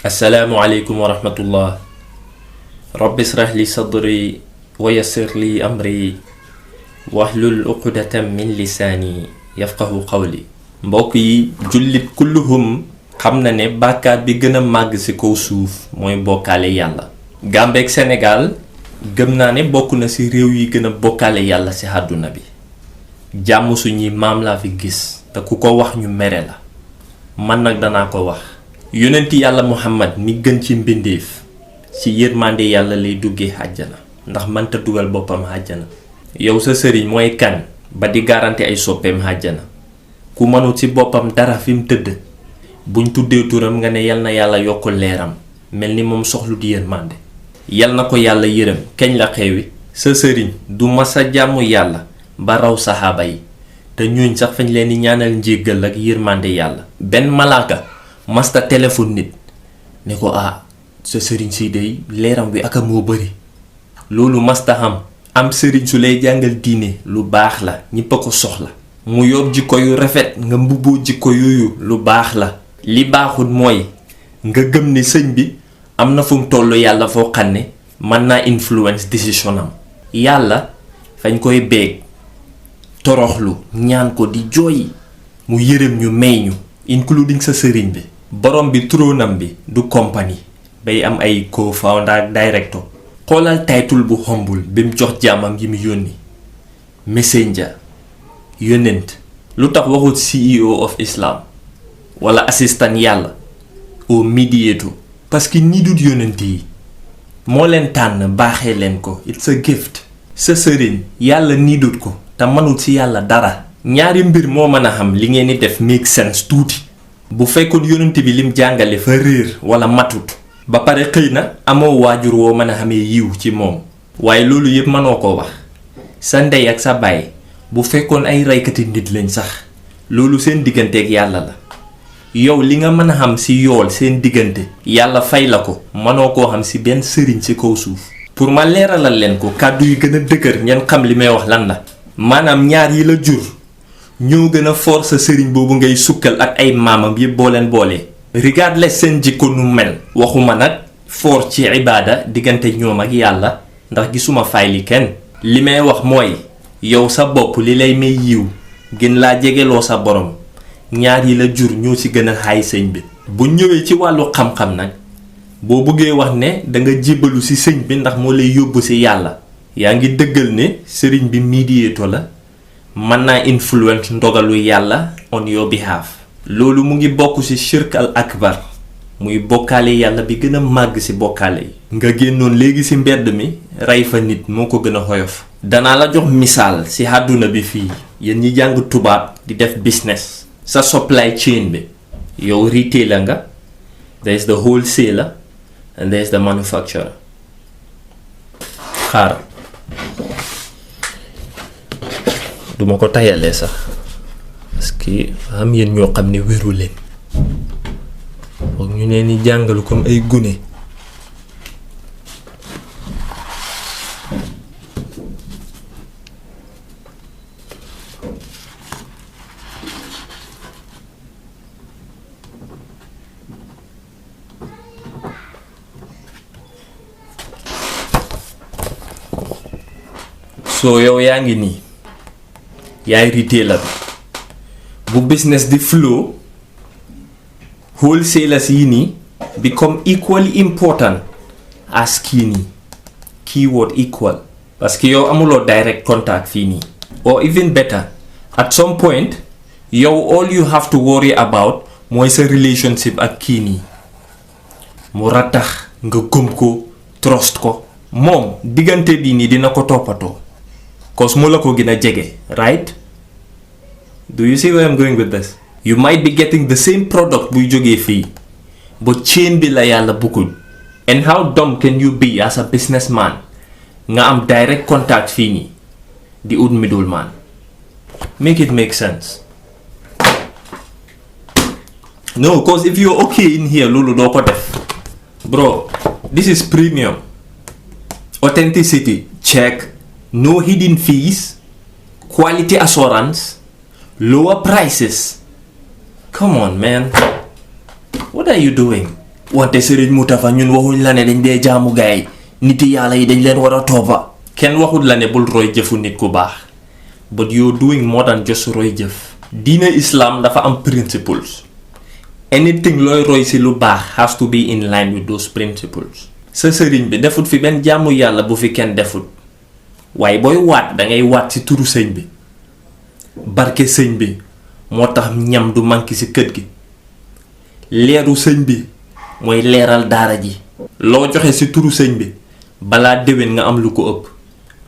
السلام عليكم ورحمة الله. رب اشرح لي صدري ويسر لي أمري واحلل عقدة من لساني يفقه قولي. mbokk yi jullit kulluhum xam na ne bàkkaar bi gën a màgg ci kaw suuf mooy bokkaale yàlla. Gambie ak Sénégal gëm naa ne bokk na ci réew yi gën a bokkaale yàlla ci àdduna bi. jàmm suñuy maam laa fi gis te ku ko wax ñu mere la. man nag danaa ko wax. yonenti yàlla Muhammad mi gën ci mbindeef ci yërmande yàlla lay duggee àjjana ndax mënta dugal boppam àjjana. yow sa sëriñ mooy kan ba di garanti ay soppeem àjjana. ku mënul ci boppam dara fi mu tëdd buñ tuddee turam nga ne yal na yàlla yokk leeram mel ni moom soxlu di yërmande. yal na ko yàlla yërëm keñ la xewi. sa sëriñ du masa jàmm yàlla ba raw saxaaba yi te ñooñ sax fañ leen di ñaanal njéggal ak yërmande yàlla. benn malaaka masta téléphone nit ne ko sa sëriñ si dey leeram bi aka moo bari. loolu masta am sëriñ su lay jàngal diine lu baax la ñépp a ko soxla. mu yor jikko yu rafet nga mbubboo jikko yooyu lu baax la. li baaxul mooy nga gëm ne sëñ bi am na fu mu toll yàlla foo xam ne mën naa influence décision am. yàlla fañ koy beeg toroxlu ñaan ko di jooy mu yërëm ñu may ñu including sa sëriñ bi. borom bi tróonam bi du compagnie bay am ay co-founder ak director. xoolal title bu humble bi mu jox jaamam yi mu yónni messenger yonent. lu tax waxul CEO of Islam wala assistant yàlla au mediator. parce que ñi dut yonent yi moo leen tànn baaxee leen ko. it's a gift. sa sëriñ yàlla nii dut ko te mënul ci yàlla dara. ñaari mbir moo mën a xam li ngeen di def make sense tuuti. bu fekkoon yonent bi lim jàngale fa réer wala matut ba pare xëy na amoo waajur woo mën a xamee yiw ci moom. waaye loolu yépp mënoo ko wax. sa ndey ak sa baay bu fekkoon ay reykati nit lañ sax loolu seen digganteeg yàlla la. yow li nga mën a xam ci yool seen diggante yàlla fay la ko mënoo koo xam ci benn sëriñ ci kaw suuf. pour ma leeralal leen ko kàddu yi gën a dëgër ngeen xam li may wax lan la. maanaam ñaar yi la jur ñoo gën a foor sa sëriñ boobu ngay sukkal ak ay maamam yépp boo leen boolee. regardless seen jikko nu mel. waxuma nag foor ci ibaada diggante ñoom ak yàlla ndax gisuma fay li kenn. li may wax mooy yow sa bopp li lay may yiw gën laa jegeloo sa borom ñaar yi la jur ñoo ci gën a xaay sëñ bi. bu ñëwee ci wàllu xam-xam nag boo bëggee wax ne danga jébbalu ci sëñ bi ndax moo lay yóbbu ci yàlla yaa ngi dëggal ne sëriñ bi mediator la mën naa influence ndogalu yàlla on your behalf. loolu mu ngi bokk ci shirk al akbar muy bokkaale yàlla bi gën a màgg ci bokkaale yi. nga génnoon léegi ci mbedd mi rey fa nit moo ko gën a xoyof. danaa la jox misaal ci àdduna bi fii yéen ñi jàng tubaab di def business. sa supply chain bi yow retailer nga. there is the wholesaler and there is the manufacturer. xaar duma ko tayalee sax parce que am yéen ñoo xam ne wéru leen foog ñu ne ni jàngalu comme ay gune. so yow yaa ngi nii yaay retailer bi bu business di flow wholesalers yi nii become equally important as kii nii keyword equal. parce que yow amuloo direct contact fii nii. or even better at some point yow all you have to worry about mooy sa relationship ak kii nii mu rattax nga gëm ko trust ko. moom diggante bii nii dina ko toppatoo cause mu la ko gën a jege right. do you see where I'm going with this? you might be getting the same product buy jógee fii but chain bi la yàlla buggul. and how dumb can you be as a businessman nga am direct contact fii nii di ut middleman. make it make sense. no cause if you're okay in here loolu doo ko def. bro this is premium. authenticity check. no hidden fees. quality assurance. lower prices. Come on, man. What are you doing? wante Serigne MUTAFA ñun waxuñ la ne dañ dee jaamu gaay nit yàlla yi dañ leen war a toppa kenn waxul la ne bul roy jëfu nit ku baax but you're doing more than just roy jëf diine islam dafa am principles anything looy roy si lu baax has to be in line with those principles sa sëriñ bi defut fi benn jaamu yàlla bu fi kenn defut waaye booy waat dangay waat si turu sëñ bi barke sëñ bi moo tax ñam du manqué si kër gi leeru sëñ bi mooy leeral daara ji loo joxe si turu sëñ bi balaa déwén nga am lu ko ëpp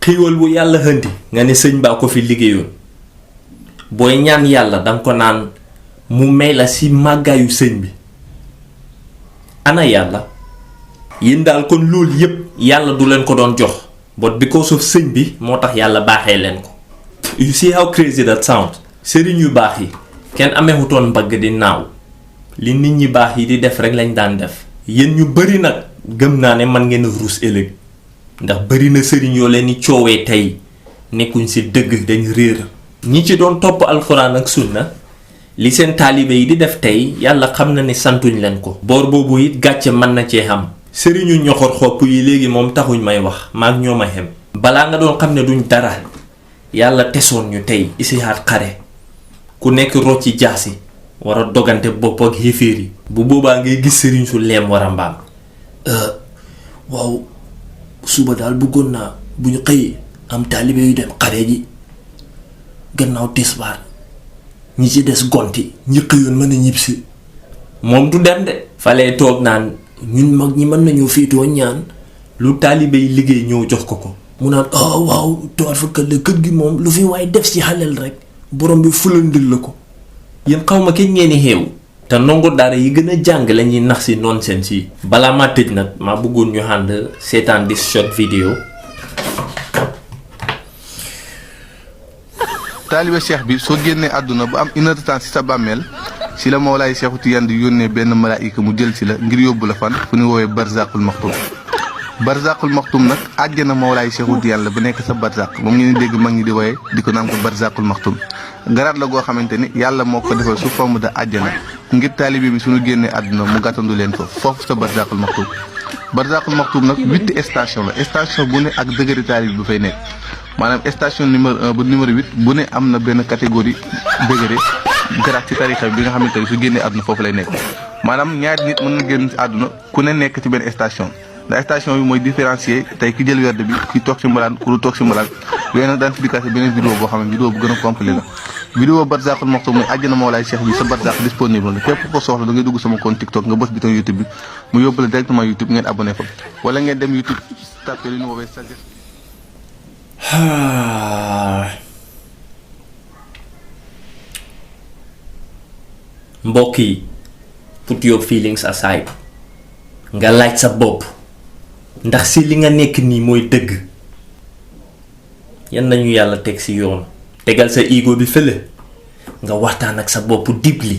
xiiwal bu yàlla hëndi nga ne sëñ baa ko fi liggéeyoon booy ñaan yàlla danga ko naan mu may la si màggaayu sëñ bi ana yàlla yéen daal kon loolu yépp yàlla du leen ko doon jox but because of sëñ bi moo tax yàlla baaxee leen ko you see how crazy that sounds sëriñ yu baax yi kenn amewutoon mbagg di naaw li nit ñi baax yi di def rek lañ daan def yéen ñu bari nag gëm naa ne man ngeen ruus ëllëg ndax bari na sëriñ yoo leen ni coowee tey nekkuñ si dëgg dañ réer ñi ci doon topp alxuraan ak sunna li seen taalibe yi di def tey yàlla xam na ne santuñ leen ko boor boobu it gàcce mën na cee xam sëriñu ñoxor xopp yi léegi moom taxuñ may wax maag ñoo ma xem balaa nga doon xam ne duñ dara yàlla tesoon ñu tey isihaat xare ku nekk rocci jaasi war a dogante bopp ak xéeféer yi bu boobaa ngay gis sëriñ su leem war a mbaam waaw suba daal bëggoon naa bu ñu xëyee am taalibe yu dem xare ji gannaaw tisbaar ñi ci des gonti ñi xëyoon mën a ñibbisi moom du dem de falee toog naan ñun mag ñi mën nañoo féetoo ñaan lu taalibe yi liggéey ñëw jox ko ko mu naan waaw toor fa kër gi moom lu fi waaye def ci xaleel rek borom bi fulandil la ko yéen xaw ma kenn ngeen xeew te ndongo daara yi gën a jàng la ñuy nax si nonsense yi balaa maa tëj nag maa bëggoon ñu ànd seetaan this short video. taalibe cheikh bi soo génnee àdduna bu am une heure de temps si sa bàmmeel si la Mawlaay Cheikhu Tijaan di yónnee benn malaayika mu jël si la ngir yóbbu la fan fu ñu woowee barzaqul maxtum barzaqul maxtum nag àjjana Mawlaay Cheikhu Tijaan la bu nekk sa barzaq moom ngeen di dégg mag ñi di woowee di ko naan ko barzaqul maxtum garaat la goo xamante ni yàlla moo ko defal su forme de àjjana ngir taalibe bi suñu génnee àdduna mu gàttandu leen ko foofu sa barzaqul maxtum barzaqul maxtum nag 8 station la station bu ne ak dëgëri taalibe bu fay nekk maanaam station numéro 1 ba numéro 8 bu ne am na benn catégorie degré garaat ci tarixa bi nga xamante ni su génnee àdduna foofu lay nekk maanaam ñaari nit mën na génn ci àdduna ku ne nekk ci benn station ndax station bi mooy différencier tey ki jël werd bi ki toog ci mbalaan ku lu toog ci mbalaan yooyu nag daan fi dikkaat beneen vidéo boo xam ne vidéo bu gën a complet la vidéo barzaqul maxtum muy àjjana Mawlaay Cheikh bi sa barzaq disponible la képp ko soxla da ngay dugg sama compte TikTok nga bës bouton YouTube bi mu yóbbu la directement YouTube ngeen abonné fa wala ngeen dem YouTube tapé lu ñu woowee sa mbokk yi put your feelings aside nga laaj sa bopp ndax si li nga nekk nii mooy dëgg yan nañu yàlla teg si yoon tegal sa ego bi fële nga waxtaan ak sa bopp deeply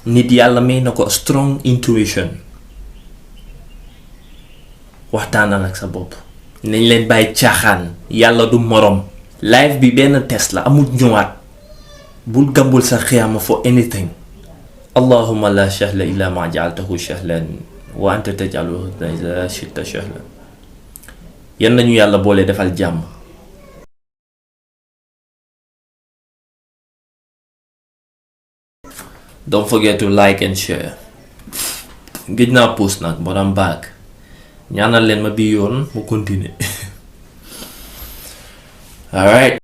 nit yàlla may na ko strong intuition waxtaanal ak sa bopp nañ leen bàyyi caaxaan yàlla du morom live bi benn test la amul ñëwaat bul gambul sa xiyaama for anything allahumma la sahla illa ma ja'altahu sahlan wa anta taj'aluhu idha shi'ta sahlan yan nañu yàlla boole defal jàmm. Don't forget to like and share. Gëj naa post nag but I'm back. ñaanal leen ma bi yoon mu continuer. Alright.